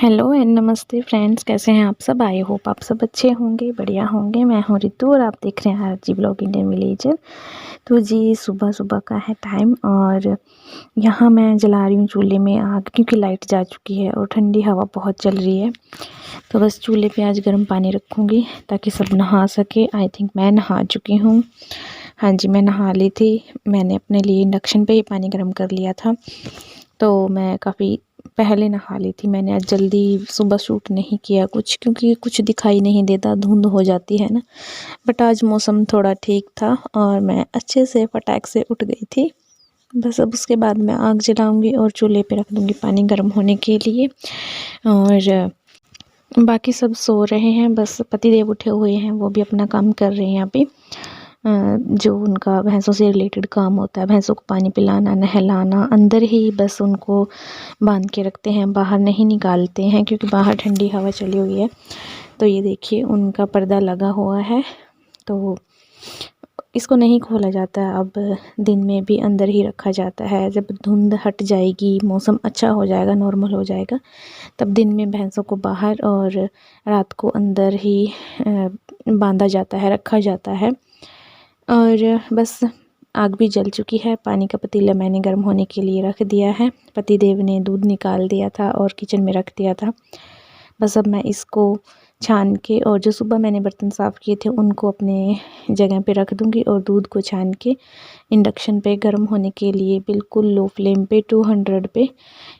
Hello and नमस्ते friends, कैसे हैं आप सब। आई होप आप सब अच्छे होंगे, बढ़िया होंगे। मैं हूं रितु और आप देख रहे हैं RG ब्लॉग इंडियन विलेजर। तो जी सुबह सुबह का है टाइम और यहाँ मैं जला रही हूँ चूल्हे में आग, क्योंकि लाइट जा चुकी है और ठंडी हवा बहुत चल रही है। तो बस चूल्हे पे आज गर्म पानी रखूँगी ताकि सब नहा सके। आई थिंक मैं नहा चुकी हूँ। हाँ जी, मैं नहा ली थी। मैंने अपने लिए इंडक्शन पे ही पानी गर्म कर लिया था, तो मैं काफ़ी पहले नहा ली थी। मैंने आज जल्दी सुबह शूट नहीं किया कुछ, क्योंकि कुछ दिखाई नहीं देता, धुंध हो जाती है ना। बट आज मौसम थोड़ा ठीक था और मैं अच्छे से फटाक से उठ गई थी। बस अब उसके बाद मैं आग जलाऊंगी और चूल्हे पे रख दूंगी पानी गर्म होने के लिए। और बाकी सब सो रहे हैं, बस पतिदेव उठे हुए हैं, वो भी अपना काम कर रहे हैं यहाँ पे। जो उनका भैंसों से रिलेटेड काम होता है, भैंसों को पानी पिलाना, नहलाना, अंदर ही बस उनको बांध के रखते हैं, बाहर नहीं निकालते हैं, क्योंकि बाहर ठंडी हवा चली हुई है। तो ये देखिए उनका पर्दा लगा हुआ है, तो इसको नहीं खोला जाता है। अब दिन में भी अंदर ही रखा जाता है। जब धुंध हट जाएगी, मौसम अच्छा हो जाएगा, नॉर्मल हो जाएगा, तब दिन में भैंसों को बाहर और रात को अंदर ही बांधा जाता है, रखा जाता है। और बस आग भी जल चुकी है। पानी का पतीला मैंने गर्म होने के लिए रख दिया है। पतिदेव ने दूध निकाल दिया था और किचन में रख दिया था। बस अब मैं इसको छान के, और जो सुबह मैंने बर्तन साफ़ किए थे उनको अपने जगह पे रख दूंगी, और दूध को छान के इंडक्शन पे गर्म होने के लिए बिल्कुल लो फ्लेम पे 200 पे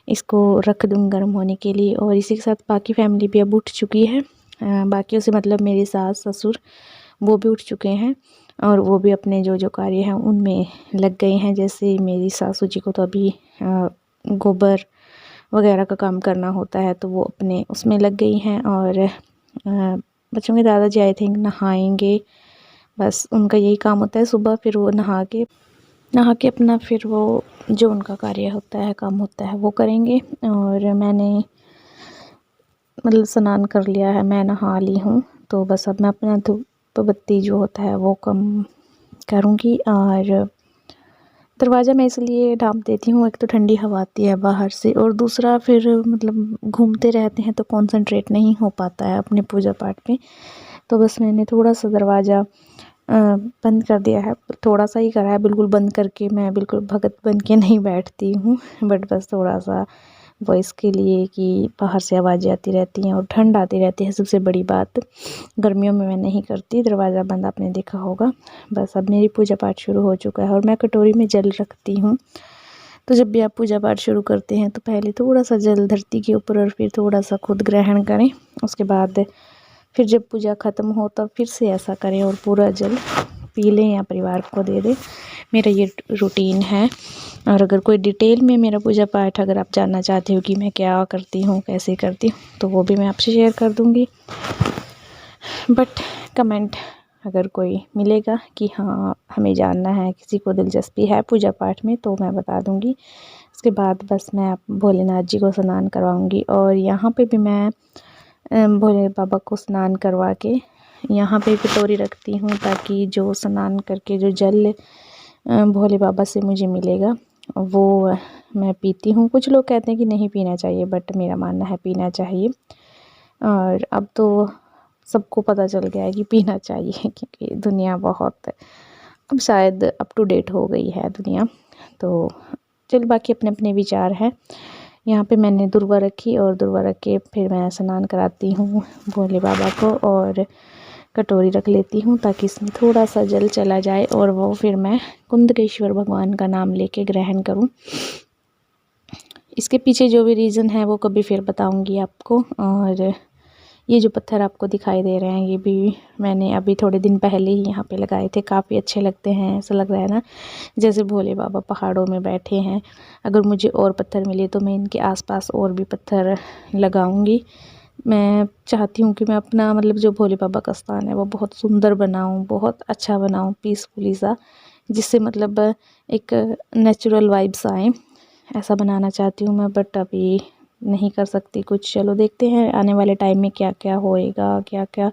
इसको रख दूँगी गर्म होने के लिए। और इसी के साथ बाकी फैमिली भी अब उठ चुकी है। बाकियों से मतलब मेरे सास ससुर वो भी उठ चुके हैं और वो भी अपने जो जो कार्य हैं उनमें लग गए हैं। जैसे मेरी सासू जी को तो अभी गोबर वगैरह का काम करना होता है, तो वो अपने उसमें लग गई हैं। और बच्चों के दादाजी आई थिंक नहाएंगे, बस उनका यही काम होता है सुबह। फिर वो नहा के अपना फिर वो जो उनका कार्य होता है, काम होता है, वो करेंगे। और मैंने मतलब स्नान कर लिया है, मैं नहा ली हूँ। तो बस अब मैं अपना धूप बत्ती जो होता है वो कम करूँगी। और दरवाज़ा मैं इसलिए ढाँप देती हूँ, एक तो ठंडी हवा आती है बाहर से, और दूसरा फिर मतलब घूमते रहते हैं तो कंसंट्रेट नहीं हो पाता है अपने पूजा पाठ पे। तो बस मैंने थोड़ा सा दरवाज़ा बंद कर दिया है, थोड़ा सा ही करा है। बिल्कुल बंद करके मैं बिल्कुल भगत बन के नहीं बैठती हूँ, बट बस थोड़ा सा वॉइस के लिए कि बाहर से आवाज़ें आती रहती हैं और ठंड आती रहती है। सबसे बड़ी बात, गर्मियों में मैं नहीं करती दरवाज़ा बंद, आपने देखा होगा। बस अब मेरी पूजा पाठ शुरू हो चुका है और मैं कटोरी में जल रखती हूँ। तो जब भी आप पूजा पाठ शुरू करते हैं तो पहले थोड़ा सा जल धरती के ऊपर और फिर थोड़ा सा खुद ग्रहण करें। उसके बाद फिर जब पूजा ख़त्म हो तब फिर से ऐसा करें और पूरा जल पी लें या परिवार को दे दें। मेरा ये रूटीन है। और अगर कोई डिटेल में मेरा पूजा पाठ अगर आप जानना चाहते हो कि मैं क्या करती हूँ, कैसे करती हूँ, तो वो भी मैं आपसे शेयर कर दूँगी। बट कमेंट अगर कोई मिलेगा कि हाँ हमें जानना है, किसी को दिलचस्पी है पूजा पाठ में, तो मैं बता दूँगी। उसके बाद बस मैं भोलेनाथ जी को स्नान करवाऊँगी। और यहाँ पे भी मैं भोले बाबा को स्नान करवा के यहाँ पे कटोरी रखती हूँ, ताकि जो स्नान करके जो जल भोले बाबा से मुझे मिलेगा वो मैं पीती हूँ। कुछ लोग कहते हैं कि नहीं पीना चाहिए, बट मेरा मानना है पीना चाहिए। और अब तो सबको पता चल गया है कि पीना चाहिए, क्योंकि दुनिया बहुत अब शायद अप टू डेट हो गई है दुनिया। तो चल बाकी अपने अपने विचार हैं। यहाँ पे मैंने दुर्वा रखी और दुर्वा रख के फिर मैं स्नान कराती हूँ भोले बाबा को, और कटोरी रख लेती हूँ ताकि इसमें थोड़ा सा जल चला जाए और वो फिर मैं कुंदकेश्वर भगवान का नाम लेके ग्रहण करूँ। इसके पीछे जो भी रीज़न है वो कभी फिर बताऊँगी आपको। और ये जो पत्थर आपको दिखाई दे रहे हैं, ये भी मैंने अभी थोड़े दिन पहले ही यहाँ पे लगाए थे। काफ़ी अच्छे लगते हैं, ऐसा लग रहा है ना जैसे भोले बाबा पहाड़ों में बैठे हैं। अगर मुझे और पत्थर मिले तो मैं इनके आसपास और भी पत्थर लगाऊंगी। मैं चाहती हूँ कि मैं अपना मतलब जो भोले बाबा का स्थान है वो बहुत सुंदर बनाऊँ, बहुत अच्छा बनाऊँ, पीसफुली सा, जिससे मतलब एक नेचुरल वाइब्स आएँ, ऐसा बनाना चाहती हूँ मैं। बट अभी नहीं कर सकती कुछ। चलो देखते हैं आने वाले टाइम में क्या क्या होएगा, क्या क्या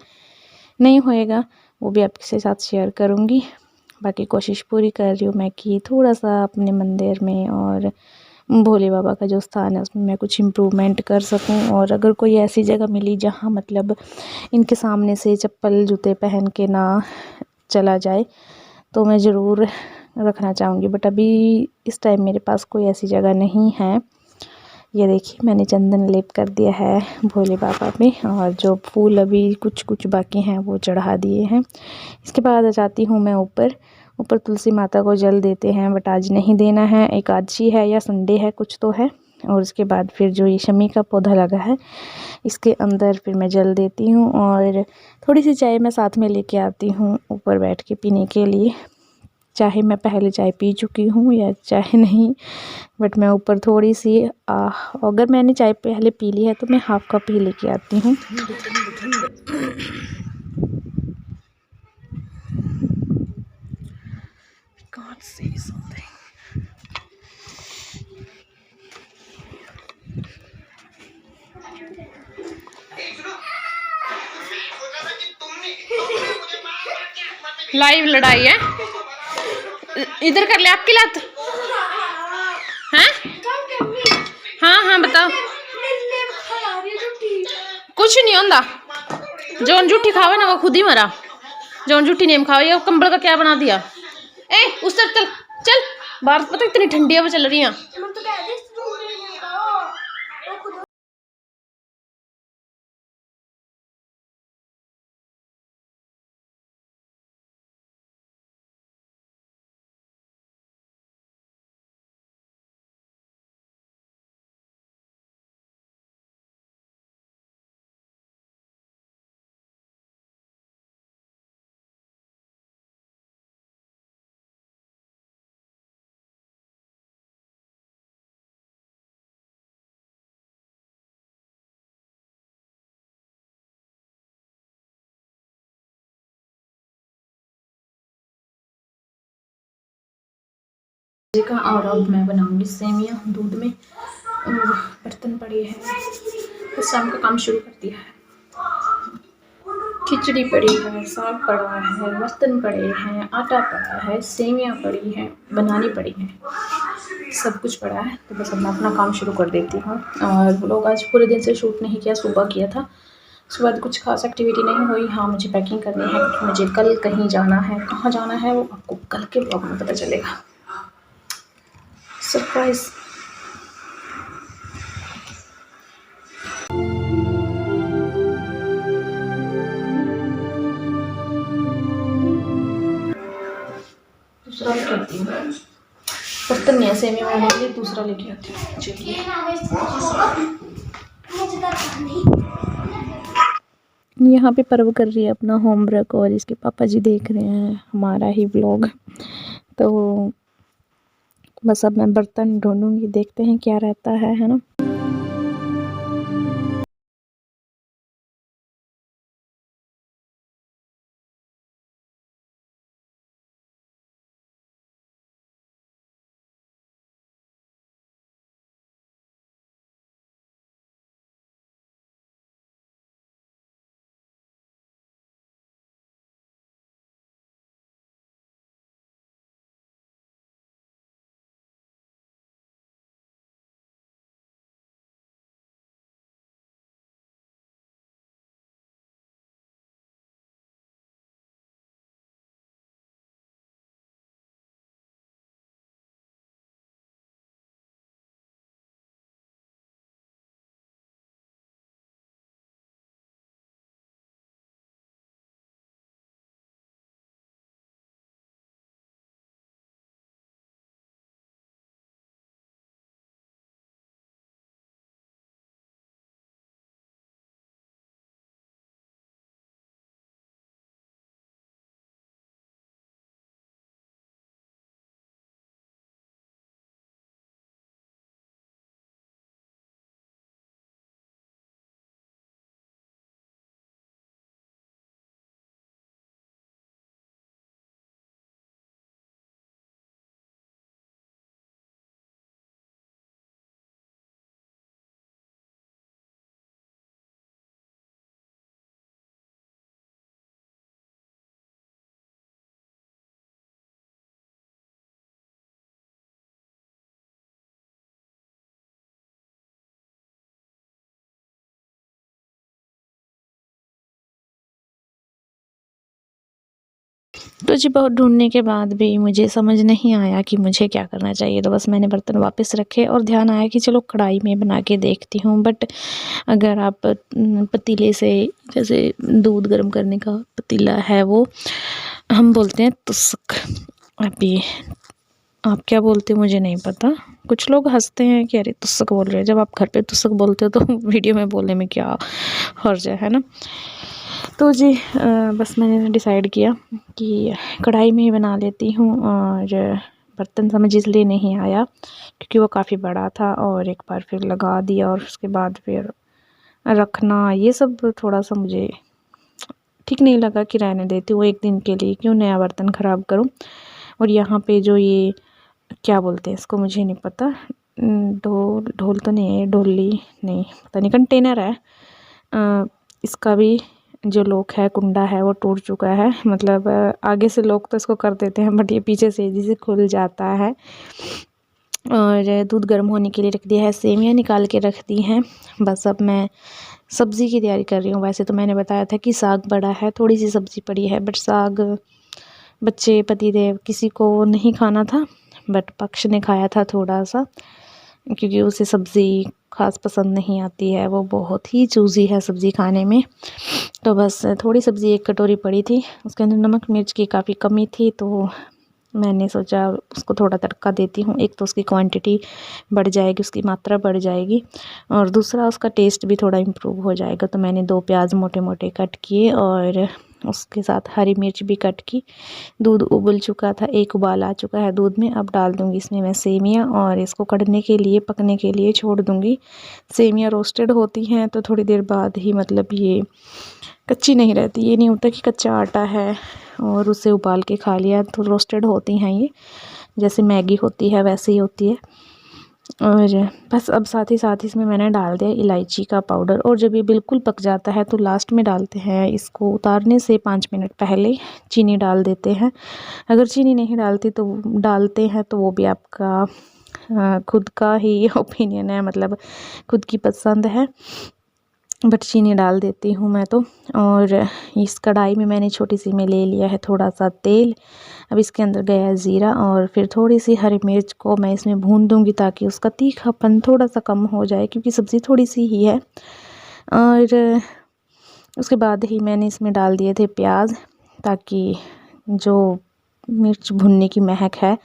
नहीं होएगा, वो भी आपके साथ शेयर करूँगी। बाकी कोशिश पूरी कर रही हूँ मैं कि थोड़ा सा अपने मंदिर में और भोले बाबा का जो स्थान है उसमें मैं कुछ इम्प्रूवमेंट कर सकूं। और अगर कोई ऐसी जगह मिली जहां मतलब इनके सामने से चप्पल जूते पहन के ना चला जाए तो मैं ज़रूर रखना चाहूँगी, बट अभी इस टाइम मेरे पास कोई ऐसी जगह नहीं है। ये देखिए मैंने चंदन लेप कर दिया है भोले बाबा पे, और जो फूल अभी कुछ कुछ बाकी हैं वो चढ़ा दिए हैं। इसके बाद आ जाती हूँ मैं ऊपर। ऊपर तुलसी माता को जल देते हैं, बट आज नहीं देना है, एकादशी है या संडे है कुछ तो है। और उसके बाद फिर जो ये शमी का पौधा लगा है इसके अंदर फिर मैं जल देती हूँ, और थोड़ी सी चाय मैं साथ में लेके आती हूँ ऊपर बैठ के पीने के लिए। चाहे मैं पहले चाय पी चुकी हूँ या चाहे नहीं, बट मैं ऊपर थोड़ी सी अगर मैंने चाय पहले पी ली है तो मैं हाफ़ कप ही लेके आती हूँ। लाइव लड़ाई है, इधर कर ले आपकी लत हैं। हाँ हाँ बताओ। कुछ नहीं होता, जौन जूठी खावे ना वो खुद ही मरा। जौन जूठी नेम खावे, ये कंबल का क्या बना दिया। ए उस तरफ चल चल, बाहर पता इतनी ठंडी हवा चल रही है। का और अब मैं बनाऊंगी सेमिया दूध में। बर्तन पड़े हैं तो शाम का काम शुरू कर दिया है। खिचड़ी पड़ी है, साग पड़ा है, बर्तन पड़े हैं, आटा पड़ा है, सेमियाँ पड़ी हैं, बनानी पड़ी हैं, सब कुछ पड़ा है। तो बस अब मैं अपना काम शुरू कर देती हूँ। और लोग आज पूरे दिन से शूट नहीं किया, सुबह किया था। सुबह कुछ खास एक्टिविटी नहीं हुई। हाँ मुझे पैकिंग करनी है क्योंकि मुझे कल कहीं जाना है। कहाँ जाना है वो आपको कल के ब्लॉग में पता चलेगा। सरप्राइज़। दूसरा लेके आती हूँ, बर्तन नहीं है सेमिया बनाने के लिए, दूसरा लेके आती हूँ। चलिए यहाँ पे पर्व कर रही है अपना होमवर्क और इसके पापा जी देख रहे हैं हमारा ही ब्लॉग। तो बस अब मैं बर्तन ढूंढूंगी, देखते हैं क्या रहता है ना। तो जी बहुत ढूँढने के बाद भी मुझे समझ नहीं आया कि मुझे क्या करना चाहिए, तो बस मैंने बर्तन वापस रखे और ध्यान आया कि चलो कढ़ाई में बना के देखती हूँ। बट अगर आप पतीले से, जैसे दूध गर्म करने का पतीला है वो हम बोलते हैं तुस्क, अभी आप क्या बोलते हो मुझे नहीं पता। कुछ लोग हंसते हैं कि अरे तुस्क बोल रहे हैं, जब आप घर पे तुस्क बोलते हो तो वीडियो में बोलने में क्या हर्ज है ना। तो जी बस मैंने डिसाइड किया कि कढ़ाई में ही बना लेती हूँ। और बर्तन समझ इसलिए नहीं आया क्योंकि वो काफ़ी बड़ा था और एक बार फिर लगा दिया और उसके बाद फिर रखना ये सब थोड़ा सा मुझे ठीक नहीं लगा कि रहने देती हूँ, एक दिन के लिए क्यों नया बर्तन ख़राब करूँ। और यहाँ पे जो ये क्या बोलते हैं इसको मुझे नहीं पता, ढोल तो नहीं है, ढोली नहीं, पता नहीं, कंटेनर है। इसका भी जो लॉक है, कुंडा है, वो टूट चुका है। मतलब आगे से लॉक तो इसको कर देते हैं बट ये पीछे से जिसे खुल जाता है। और दूध गर्म होने के लिए रख दिया है, सेवियाँ निकाल के रख दी हैं। बस अब मैं सब्ज़ी की तैयारी कर रही हूँ। वैसे तो मैंने बताया था कि साग बड़ा है, थोड़ी सी सब्ज़ी पड़ी है, बट साग बच्चे पतिदेव किसी को नहीं खाना था, बट पक्ष ने खाया था थोड़ा सा, क्योंकि उसे सब्ज़ी ख़ास पसंद नहीं आती है, वो बहुत ही चूज़ी है सब्ज़ी खाने में। तो बस थोड़ी सब्ज़ी एक कटोरी पड़ी थी, उसके अंदर नमक मिर्च की काफ़ी कमी थी, तो मैंने सोचा उसको थोड़ा तड़का देती हूँ। एक तो उसकी क्वांटिटी बढ़ जाएगी, उसकी मात्रा बढ़ जाएगी, और दूसरा उसका टेस्ट भी थोड़ा इम्प्रूव हो जाएगा। तो मैंने 2 प्याज मोटे मोटे कट किए और उसके साथ हरी मिर्च भी कट की। दूध उबल चुका था, एक उबाल आ चुका है दूध में। अब डाल दूँगी इसमें मैं सेवियाँ और इसको कढ़ने के लिए, पकने के लिए छोड़ दूँगी। सेवियाँ रोस्टेड होती हैं तो थोड़ी देर बाद ही, मतलब ये कच्ची नहीं रहती, ये नहीं होता कि कच्चा आटा है और उसे उबाल के खा लिया, तो रोस्टेड होती हैं ये, जैसे मैगी होती है वैसे ही होती है। और बस अब साथ ही साथ इसमें मैंने डाल दिया इलायची का पाउडर। और जब ये बिल्कुल पक जाता है तो लास्ट में डालते हैं, इसको उतारने से 5 मिनट पहले चीनी डाल देते हैं। अगर चीनी नहीं डालती तो डालते हैं तो वो भी आपका खुद का ही ओपिनियन है, मतलब खुद की पसंद है, बट चीनी डाल देती हूँ मैं तो। और इस कढ़ाई में मैंने छोटी सी में ले लिया है थोड़ा सा तेल। अब इसके अंदर गया है ज़ीरा और फिर थोड़ी सी हरी मिर्च को मैं इसमें भून दूँगी ताकि उसका तीखापन थोड़ा सा कम हो जाए, क्योंकि सब्ज़ी थोड़ी सी ही है। और उसके बाद ही मैंने इसमें डाल दिए थे प्याज, ताकि जो मिर्च भुनने की महक है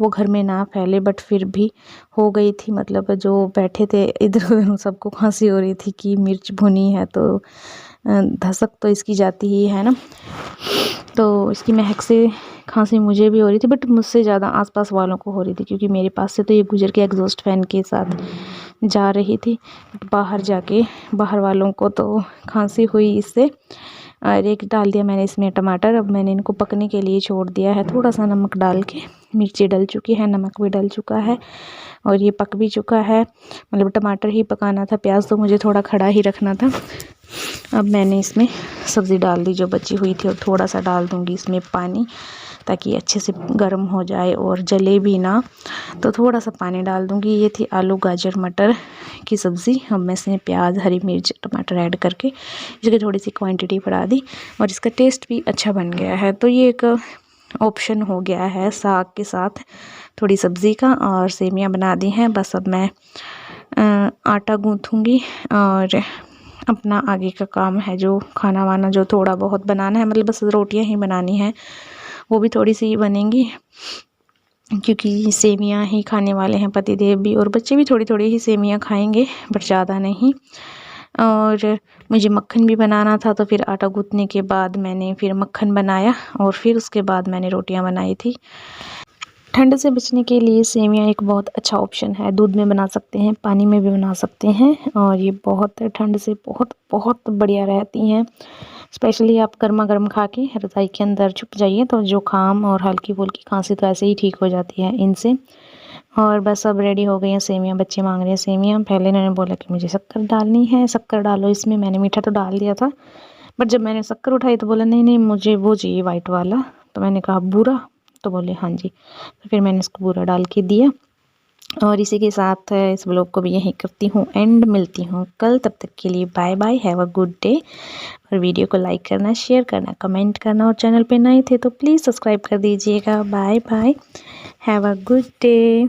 वो घर में ना फैले। बट फिर भी हो गई थी, मतलब जो बैठे थे इधर उधर सबको खांसी हो रही थी कि मिर्च भुनी है, तो धसक तो इसकी जाती ही है ना, तो इसकी महक से खांसी मुझे भी हो रही थी, बट मुझसे ज़्यादा आसपास वालों को हो रही थी, क्योंकि मेरे पास से तो ये गुजर के एग्जॉस्ट फैन के साथ जा रही थी, बाहर जाके बाहर वालों को तो खांसी हुई इससे। और एक डाल दिया मैंने इसमें टमाटर। अब मैंने इनको पकने के लिए छोड़ दिया है, थोड़ा सा नमक डाल के। मिर्ची डल चुकी है, नमक भी डल चुका है और ये पक भी चुका है, मतलब टमाटर ही पकाना था, प्याज तो मुझे थोड़ा खड़ा ही रखना था। अब मैंने इसमें सब्ज़ी डाल दी जो बची हुई थी, और थोड़ा सा डाल दूँगी इसमें पानी, ताकि अच्छे से गर्म हो जाए और जले भी ना, तो थोड़ा सा पानी डाल दूँगी। ये थी आलू गाजर मटर की सब्ज़ी। अब मैं इसमें प्याज, हरी मिर्च, टमाटर ऐड करके इसकी थोड़ी सी क्वांटिटी बढ़ा दी और इसका टेस्ट भी अच्छा बन गया है। तो ये एक ऑप्शन हो गया है साग के साथ थोड़ी सब्ज़ी का, और सेमियाँ बना दी हैं। बस अब मैं आटा गूँथूँगी और अपना आगे का काम है जो खाना वाना जो थोड़ा बहुत बनाना है, मतलब बस रोटियां ही बनानी है, वो भी थोड़ी सी ही बनेंगी, क्योंकि सेमियां ही खाने वाले हैं पतिदेव भी, और बच्चे भी थोड़ी थोड़ी ही सेमियां खाएंगे, बट ज़्यादा नहीं। और मुझे मक्खन भी बनाना था, तो फिर आटा गूँथने के बाद मैंने फिर मक्खन बनाया और फिर उसके बाद मैंने रोटियां बनाई थी। ठंड से बचने के लिए सेमियाँ एक बहुत अच्छा ऑप्शन है। दूध में बना सकते हैं, पानी में भी बना सकते हैं, और ये बहुत ठंड से बहुत बहुत बढ़िया रहती हैं। स्पेशली आप गर्मा गर्म खा के रज़ाई के अंदर छुप जाइए तो जुकाम और हल्की फुल्की खांसी तो ऐसे ही ठीक हो जाती है इनसे। और बस अब रेडी हो गई हैं सेमियाँ, बच्चे मांग रहे हैं सेमियाँ। पहले इन्होंने बोला कि मुझे शक्कर डालनी है, शक्कर डालो इसमें। मैंने मीठा तो डाल दिया था, बट जब मैंने शक्कर उठाई तो बोला नहीं नहीं मुझे वो चाहिए वाइट वाला। तो मैंने कहा बूरा, तो बोले हाँ जी। तो फिर मैंने इसको बूरा डाल के दिया और इसी के साथ इस ब्लॉग को भी यहीं करती हूँ एंड, मिलती हूँ कल। तब तक के लिए bye bye, have a good day. और वीडियो को लाइक करना, शेयर करना, कमेंट करना, और चैनल पे नए थे तो प्लीज़ सब्सक्राइब कर दीजिएगा। Bye bye, have a good day.